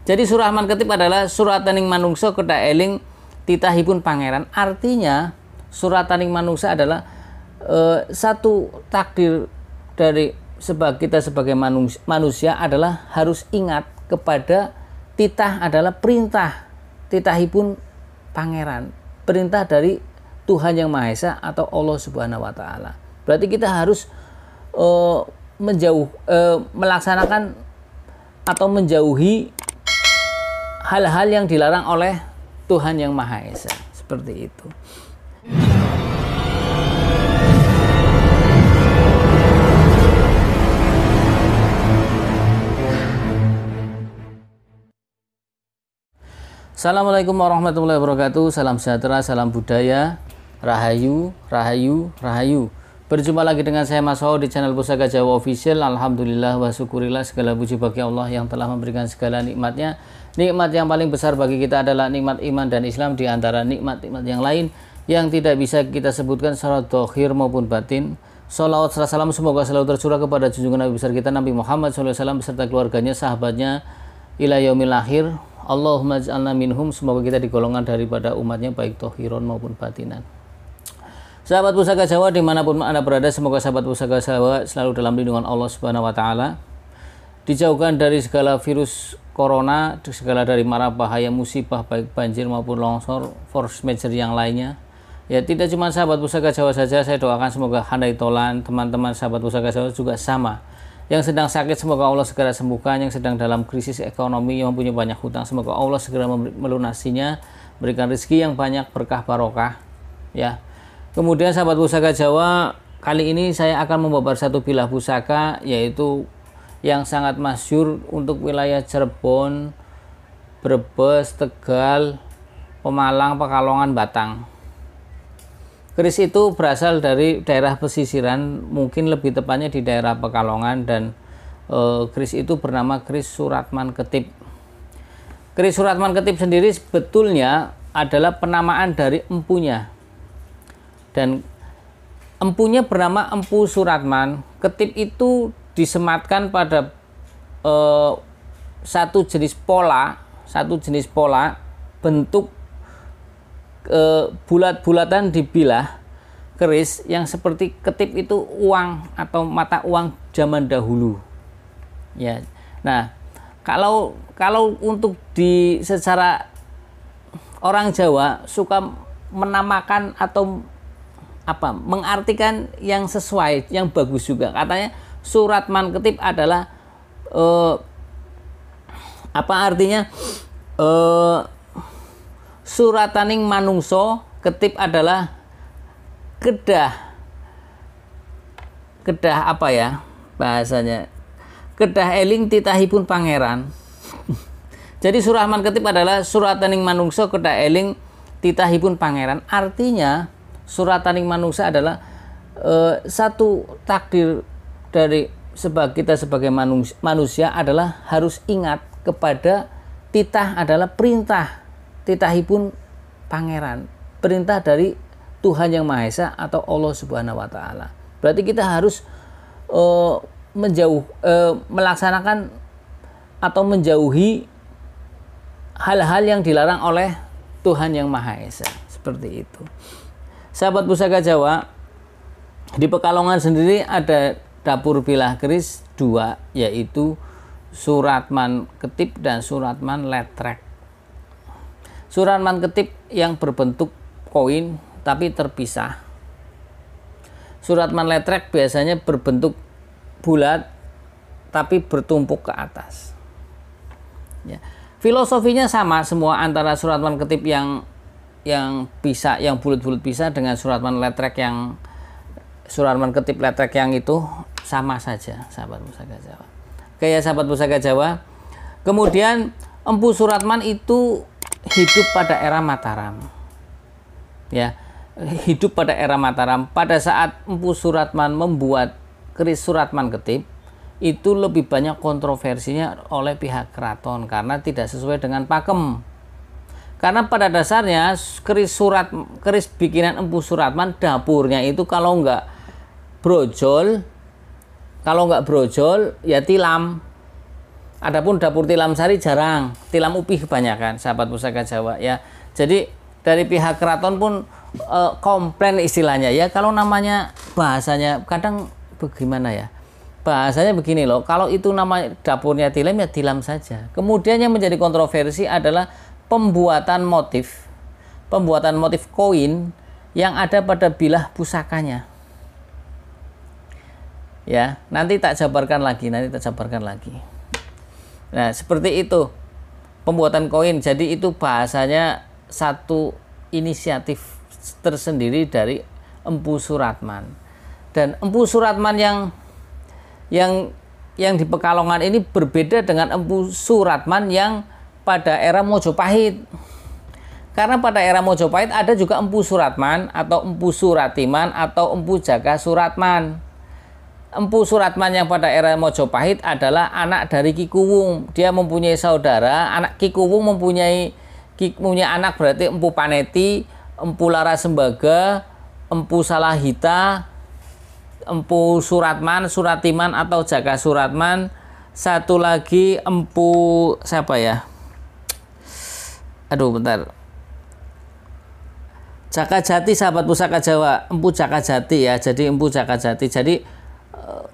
Jadi Surahman Ketip adalah surataning manungsa kedah eling titahipun pangeran. Artinya surataning manungsa adalah satu takdir dari kita sebagai manusia adalah harus ingat kepada titah adalah perintah titahipun pangeran, perintah dari Tuhan Yang Maha Esa atau Allah Subhanahu wa taala. Berarti kita harus melaksanakan atau menjauhi hal-hal yang dilarang oleh Tuhan Yang Maha Esa, seperti itu. Assalamualaikum warahmatullahi wabarakatuh. Salam sejahtera, salam budaya, rahayu, rahayu, rahayu. Berjumpa lagi dengan saya Mas Ho di channel Pusaka Jawa Official. Alhamdulillah wa syukurillah, segala puji bagi Allah yang telah memberikan segala nikmatnya. Nikmat yang paling besar bagi kita adalah nikmat iman dan Islam, di antara nikmat-nikmat yang lain yang tidak bisa kita sebutkan secara zahir maupun batin. Sholawat serta salam semoga selalu tercurah kepada junjungan Nabi besar kita Nabi Muhammad SAW beserta keluarganya, sahabatnya ila yaumil akhir. Allahumma ij'alna minhum, semoga kita digolongan daripada umatnya baik zahiron maupun batinan. Sahabat Pusaka Jawa dimanapun Anda berada, semoga sahabat Pusaka Jawa selalu dalam lindungan Allah Subhanahu wa taala, dijauhkan dari segala virus corona, segala dari mara bahaya musibah baik banjir maupun longsor, force major yang lainnya. Ya, tidak cuma sahabat Pusaka Jawa saja, saya doakan semoga handai tolan teman-teman sahabat Pusaka Jawa juga sama. Yang sedang sakit semoga Allah segera sembuhkan, yang sedang dalam krisis ekonomi, yang mempunyai banyak hutang semoga Allah segera melunasinya, berikan rezeki yang banyak, berkah barokah. Ya. Kemudian sahabat Pusaka Jawa, kali ini saya akan membabar satu bilah pusaka, yaitu yang sangat masyhur untuk wilayah Cirebon, Brebes, Tegal, Pemalang, Pekalongan, Batang. Keris itu berasal dari daerah pesisiran, mungkin lebih tepatnya di daerah Pekalongan, dan keris itu bernama keris Suratman Ketip. Keris Suratman Ketip sendiri sebetulnya adalah penamaan dari empunya. Dan empunya bernama Empu Suratman. Ketip itu disematkan pada satu jenis pola bentuk bulat-bulatan di bilah keris yang seperti ketip itu uang atau mata uang zaman dahulu. Ya. Nah, kalau untuk secara orang Jawa suka menamakan atau mengartikan yang sesuai, yang bagus juga. Katanya Suratman Ketip adalah artinya surataning manungso, ketip adalah kedah bahasanya, kedah eling titahipun pangeran. Jadi Surahman Ketip adalah surataning manungso kedah eling titahipun pangeran. Artinya surataning manungsa adalah satu takdir dari kita sebagai manusia adalah harus ingat kepada titah adalah perintah titahipun pangeran, perintah dari Tuhan Yang Maha Esa atau Allah Subhanahu wa taala. Berarti kita harus melaksanakan atau menjauhi hal-hal yang dilarang oleh Tuhan Yang Maha Esa, seperti itu. Sahabat Pusaka Jawa, di Pekalongan sendiri ada dapur bilah keris dua, yaitu Suratman Ketip dan Suratman Letrek. Suratman Ketip yang berbentuk koin tapi terpisah. Suratman Letrek biasanya berbentuk bulat tapi bertumpuk ke atas. Ya. Filosofinya sama semua antara Suratman Ketip yang pisah, yang bulat-bulat pisah, dengan Suratman Ketip Letrek yang itu sama saja, sahabat Pusaka Jawa. Kayak sahabat Pusaka Jawa. Kemudian Empu Suratman itu hidup pada era Mataram. Ya, hidup pada era Mataram. Pada saat Empu Suratman membuat keris Suratman Ketip, itu lebih banyak kontroversinya oleh pihak keraton karena tidak sesuai dengan pakem. Karena pada dasarnya keris bikinan Empu Suratman, dapurnya itu kalau nggak brojol ya tilam. Adapun dapur tilam sari jarang, tilam upih kebanyakan sahabat Pusaka Jawa ya. Jadi dari pihak keraton pun komplain istilahnya ya, kalau namanya bahasanya kadang bagaimana ya, bahasanya begini loh, kalau itu nama dapurnya tilam ya tilam saja. Kemudian yang menjadi kontroversi adalah pembuatan motif koin yang ada pada bilah pusakanya ya. Nanti tak jabarkan lagi. Nah, seperti itu pembuatan koin. Jadi itu bahasanya satu inisiatif tersendiri dari Empu Suratman. Dan Empu Suratman yang di Pekalongan ini berbeda dengan Empu Suratman yang pada era Mojopahit. Karena pada era Mojopahit ada juga Empu Suratman atau Empu Suratiman atau Empu Jaka Suratman. Empu Suratman yang pada era Mojopahit adalah anak dari Ki Kuwung. Dia mempunyai saudara, anak Ki Kuwung mempunyai anak berarti Empu Paneti, Empu Larasembaga, Empu Salahita, Empu Suratman, Suratiman atau Jaka Suratman. Satu lagi Empu siapa ya? Aduh bentar. Jaka Jati sahabat Pusaka Jawa, Empu Jaka Jati ya. Jadi Empu Jaka Jati. Jadi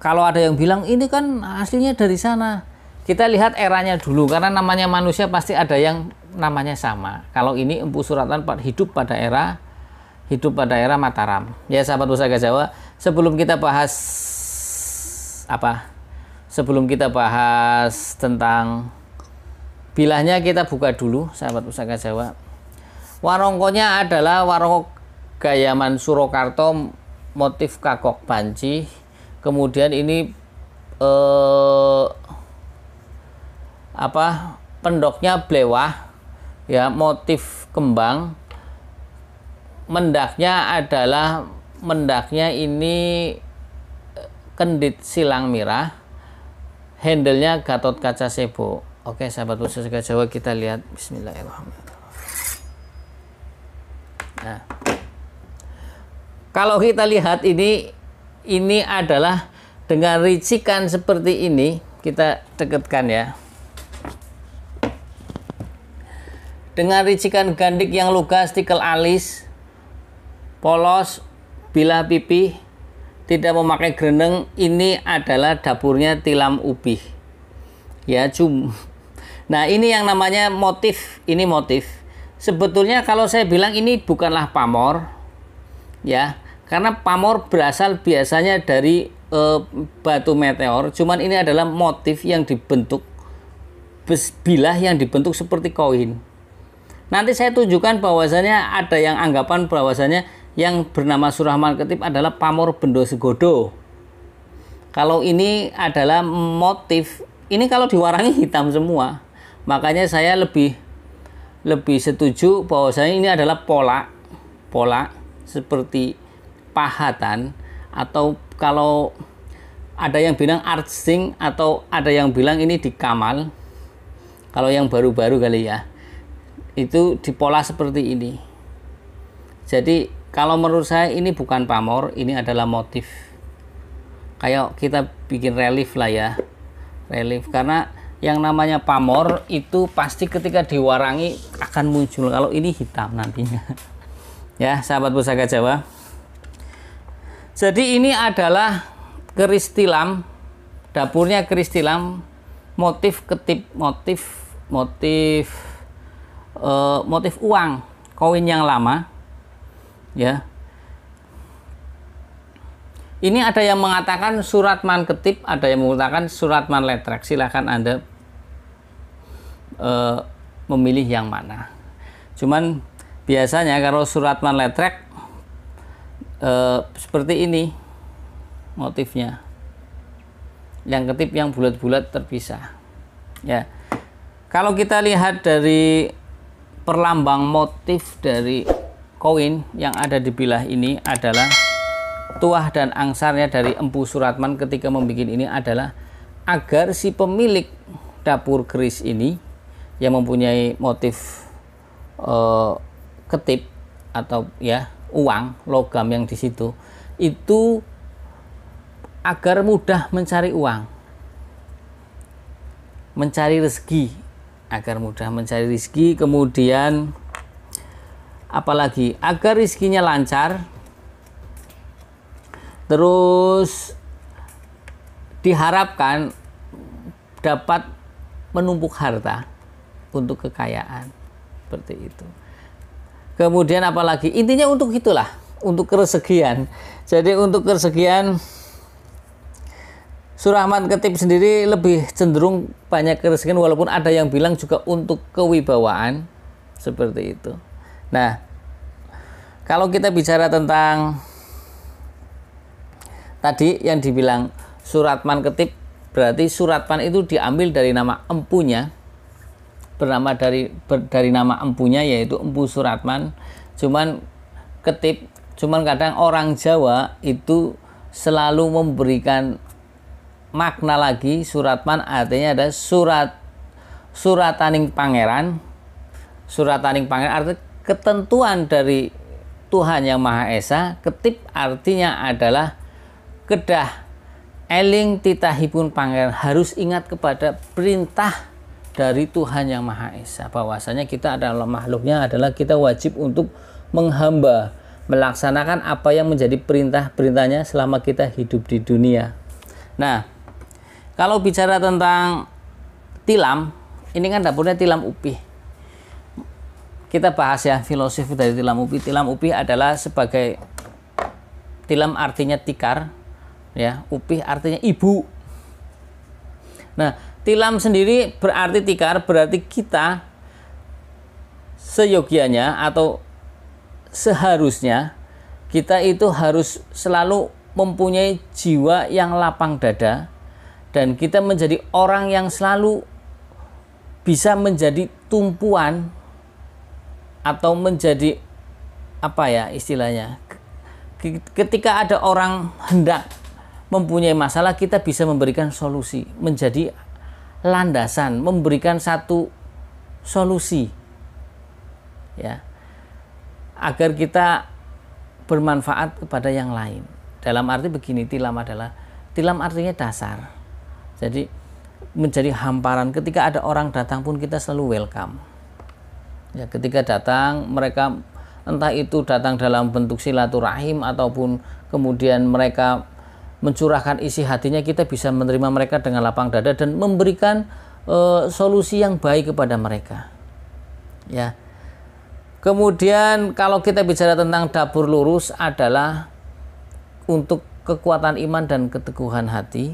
kalau ada yang bilang ini kan aslinya dari sana, kita lihat eranya dulu, karena namanya manusia pasti ada yang namanya sama. Kalau ini Empu Suratman hidup pada era Mataram. Ya sahabat Pusaka Jawa, sebelum kita bahas tentang bilahnya, kita buka dulu sahabat Pusaka Jawa. Warongkonya adalah warongko Gayaman Surakarta motif kakok banci. Kemudian ini pendoknya blewah ya, motif kembang. Mendaknya ini kendit silang mirah. Handle-nya Gatot Kaca Sebo. Oke sahabat Pusaka Jawa, kita lihat. Bismillahirrahmanirrahim. Nah, kalau kita lihat ini adalah dengan ricikan seperti ini, kita dekatkan ya. Dengan ricikan gandik yang lugas, tikel alis, polos, bilah pipih, tidak memakai greneng, ini adalah dapurnya tilam upih. Ya, Nah, ini yang namanya motif, ini motif. Sebetulnya kalau saya bilang ini bukanlah pamor. Ya, karena pamor berasal biasanya dari batu meteor, cuman ini adalah motif yang dibentuk, bilah yang dibentuk seperti koin. Nanti saya tunjukkan bahwasanya ada yang anggapan bahwasanya yang bernama Surahman Ketip adalah pamor Bendo Segodo. Kalau ini adalah motif, ini kalau diwarangi hitam semua, makanya saya lebih setuju bahwasanya ini adalah pola seperti pahatan, atau kalau ada yang bilang artsing, atau ada yang bilang ini dikamal. Kalau yang baru-baru kali ya, itu dipola seperti ini. Jadi kalau menurut saya ini bukan pamor, ini adalah motif. Kayak kita bikin relief lah ya, relief. Karena yang namanya pamor itu pasti ketika diwarangi akan muncul. Kalau ini hitam nantinya. Ya sahabat Pusaka Jawa. Jadi ini adalah keris tilam, dapurnya keris tilam, motif ketip, motif uang, koin yang lama. Ya. Ini ada yang mengatakan Suratman Ketip, ada yang mengatakan Suratman Letrek. Silahkan Anda memilih yang mana. Cuman biasanya kalau Suratman Letrek seperti ini motifnya, yang ketip yang bulat-bulat terpisah ya. Kalau kita lihat dari perlambang motif dari koin yang ada di bilah ini adalah tuah dan angsarnya dari Empu Suratman ketika membuat ini adalah agar si pemilik dapur keris ini yang mempunyai motif ketip atau ya uang logam yang di situ itu agar mudah mencari uang. mencari rezeki, agar mudah mencari rezeki. Kemudian apalagi agar rezekinya lancar, terus diharapkan dapat menumpuk harta untuk kekayaan, seperti itu. Kemudian apalagi, intinya untuk itulah, untuk kerezekian. Jadi untuk kerezekian, surah Al-Ketib sendiri lebih cenderung banyak kerezekian, walaupun ada yang bilang juga untuk kewibawaan, seperti itu. Nah, kalau kita bicara tentang tadi yang dibilang surat Man-Ketib, berarti surat Man itu diambil dari nama empunya, bernama dari nama empunya, yaitu Empu Suratman. Cuman Ketib, cuman kadang orang Jawa itu selalu memberikan makna lagi. Suratman artinya ada surataning pangeran. Surataning pangeran artinya ketentuan dari Tuhan Yang Maha Esa. Ketib artinya adalah kedah eling titahipun pangeran, harus ingat kepada perintah dari Tuhan Yang Maha Esa, bahwasanya kita adalah makhluknya, adalah kita wajib untuk menghamba, melaksanakan apa yang menjadi perintah-perintahnya selama kita hidup di dunia. Nah, kalau bicara tentang tilam, ini kan dapurnya tilam upih. Kita bahas ya filosofi dari tilam upih. Tilam upih adalah sebagai, tilam artinya tikar, ya, upih artinya ibu. Nah, tilam sendiri berarti tikar, berarti kita seyogianya atau seharusnya kita itu harus selalu mempunyai jiwa yang lapang dada, dan kita menjadi orang yang selalu bisa menjadi tumpuan atau menjadi apa ya istilahnya, ketika ada orang hendak mempunyai masalah, kita bisa memberikan solusi, menjadi landasan, memberikan satu solusi, ya, agar kita bermanfaat kepada yang lain. Dalam arti begini, tilam artinya dasar. Jadi menjadi hamparan, ketika ada orang datang pun kita selalu welcome. Ya, ketika datang, mereka entah itu datang dalam bentuk silaturahim ataupun kemudian mereka mencurahkan isi hatinya, kita bisa menerima mereka dengan lapang dada dan memberikan solusi yang baik kepada mereka, ya. Kemudian kalau kita bicara tentang dapur lurus, adalah untuk kekuatan iman dan keteguhan hati.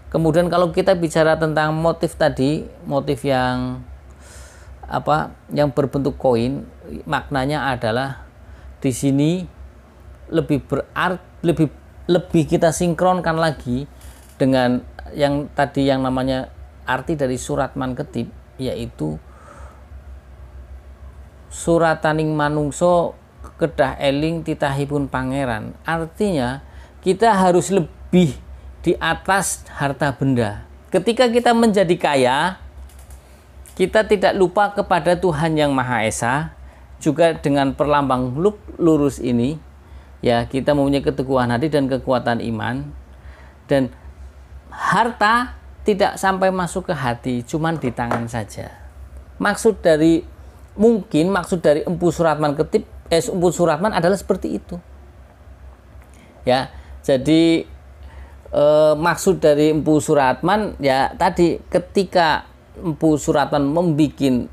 Kemudian kalau kita bicara tentang motif tadi, motif yang yang berbentuk koin, maknanya adalah di sini lebih lebih kita sinkronkan lagi dengan yang tadi yang namanya arti dari surat Man-Ketib, yaitu surataning manungso kedah eling titahipun pangeran. Artinya kita harus lebih di atas harta benda. Ketika kita menjadi kaya, kita tidak lupa kepada Tuhan Yang Maha Esa. Juga dengan perlambang lurus ini, ya, kita mempunyai keteguhan hati dan kekuatan iman, dan harta tidak sampai masuk ke hati, cuman di tangan saja. Maksud dari Empu Suratman Ketib, Empu Suratman adalah seperti itu, ya. Jadi maksud dari Empu Suratman, ya tadi, ketika Empu Suratman membuat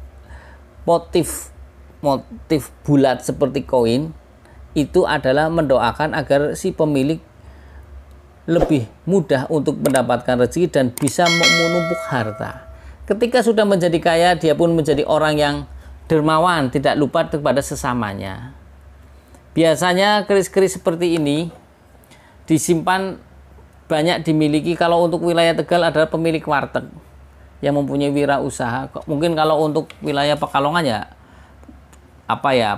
motif bulat seperti koin, itu adalah mendoakan agar si pemilik lebih mudah untuk mendapatkan rezeki dan bisa menumpuk harta. Ketika sudah menjadi kaya, dia pun menjadi orang yang dermawan, tidak lupa kepada sesamanya. Biasanya keris-keris seperti ini disimpan, banyak dimiliki. Kalau untuk wilayah Tegal adalah pemilik warteg yang mempunyai wirausaha. Mungkin kalau untuk wilayah Pekalongan ya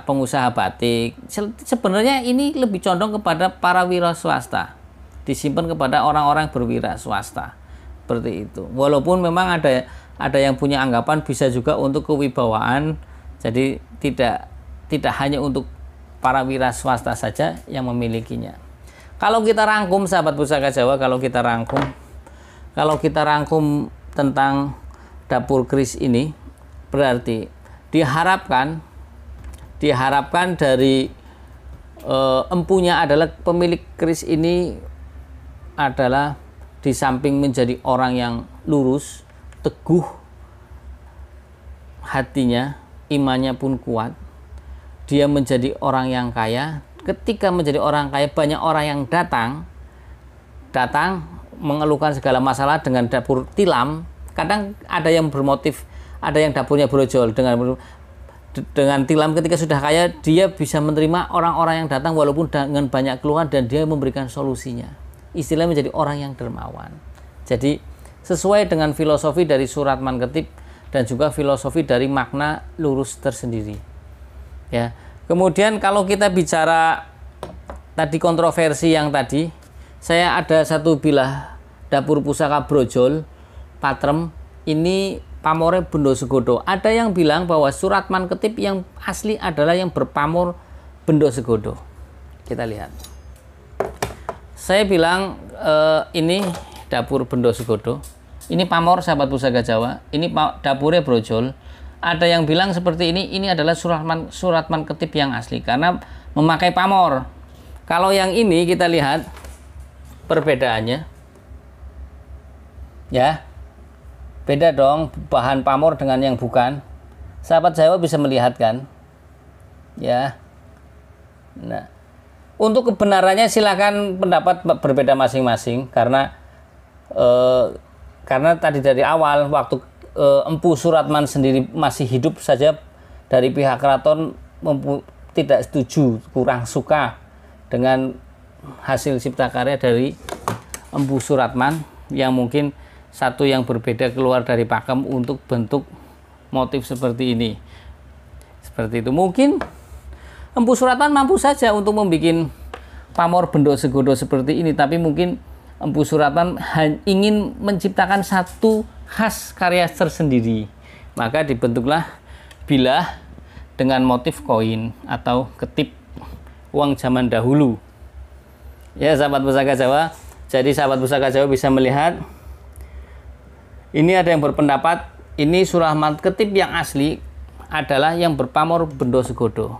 pengusaha batik. Sebenarnya ini lebih condong kepada para wira swasta, disimpan kepada orang-orang berwira swasta, seperti itu. Walaupun memang ada yang punya anggapan bisa juga untuk kewibawaan, jadi tidak hanya untuk para wira swasta saja yang memilikinya. Kalau kita rangkum, sahabat Pusaka Jawa, kalau kita rangkum tentang dapur keris ini berarti diharapkan dari empunya adalah pemilik keris ini adalah di samping menjadi orang yang lurus, teguh hatinya, imannya pun kuat, dia menjadi orang yang kaya. Ketika menjadi orang kaya, banyak orang yang datang mengeluhkan segala masalah dengan dapur tilam. Kadang ada yang bermotif, ada yang dapurnya brojol, dengan tilam. Ketika sudah kaya, dia bisa menerima orang-orang yang datang walaupun dengan banyak keluhan, dan dia memberikan solusinya. Istilahnya menjadi orang yang dermawan. Jadi sesuai dengan filosofi dari surat Man-Ketib dan juga filosofi dari makna lurus tersendiri. Ya. Kemudian kalau kita bicara tadi kontroversi yang tadi, saya ada satu bilah dapur pusaka brojol patrem ini pamore Bendo Segodo. Ada yang bilang bahwa surat Man-Ketib yang asli adalah yang berpamor Bendo Segodo. Kita lihat. Saya bilang ini dapur Bendo Segodo. Ini pamor sahabat pusaka Jawa. Ini dapurnya brojol. Ada yang bilang seperti ini adalah surat Man-Ketib yang asli karena memakai pamor. Kalau yang ini kita lihat perbedaannya. Ya. Beda dong bahan pamor dengan yang bukan. Sahabat Jawa bisa melihat kan? Ya. Nah, untuk kebenarannya silakan pendapat berbeda masing-masing karena tadi dari awal waktu Empu Suratman sendiri masih hidup saja, dari pihak keraton tidak setuju, kurang suka dengan hasil cipta karya dari Empu Suratman yang mungkin satu yang berbeda keluar dari pakem untuk bentuk motif seperti ini. Seperti itu. Mungkin Empu Suratman mampu saja untuk membuat pamor Bendo Segodo seperti ini, tapi mungkin Empu Suratman ingin menciptakan satu khas karya tersendiri. Maka dibentuklah bilah dengan motif koin atau ketip uang zaman dahulu. Ya sahabat pusaka Jawa. Jadi sahabat pusaka Jawa bisa melihat. Ini ada yang berpendapat ini surah Man-Ketib yang asli adalah yang berpamor Bendo Segodo.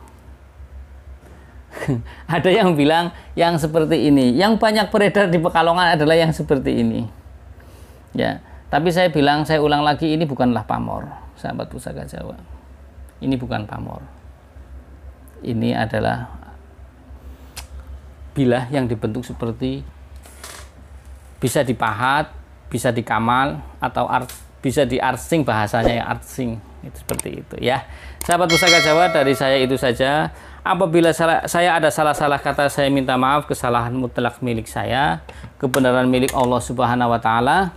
Ada yang bilang yang seperti ini. Yang banyak beredar di Pekalongan adalah yang seperti ini. Ya, tapi saya bilang, saya ulang lagi, ini bukanlah pamor, sahabat pusaka Jawa. Ini bukan pamor. Ini adalah bilah yang dibentuk seperti bisa dipahat, bisa dikamal, atau bisa diarsing, bahasanya ya arsing. Itu seperti itu ya. Sahabat pusaka Jawa, dari saya itu saja. Apabila saya ada salah-salah kata, saya minta maaf. Kesalahan mutlak milik saya, kebenaran milik Allah Subhanahu wa Ta'ala.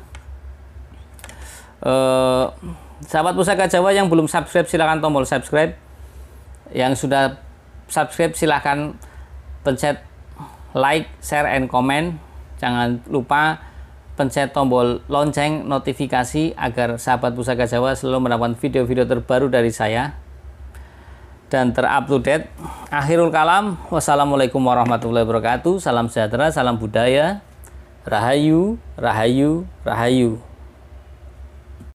Sahabat pusaka Jawa yang belum subscribe, silakan tombol subscribe. Yang sudah subscribe, silakan pencet like, share, and comment. Jangan lupa pencet tombol lonceng notifikasi agar sahabat pusaka Jawa selalu mendapatkan video-video terbaru dari saya dan terupdate. Akhirul kalam, wassalamualaikum warahmatullahi wabarakatuh. Salam sejahtera, salam budaya, rahayu, rahayu, rahayu.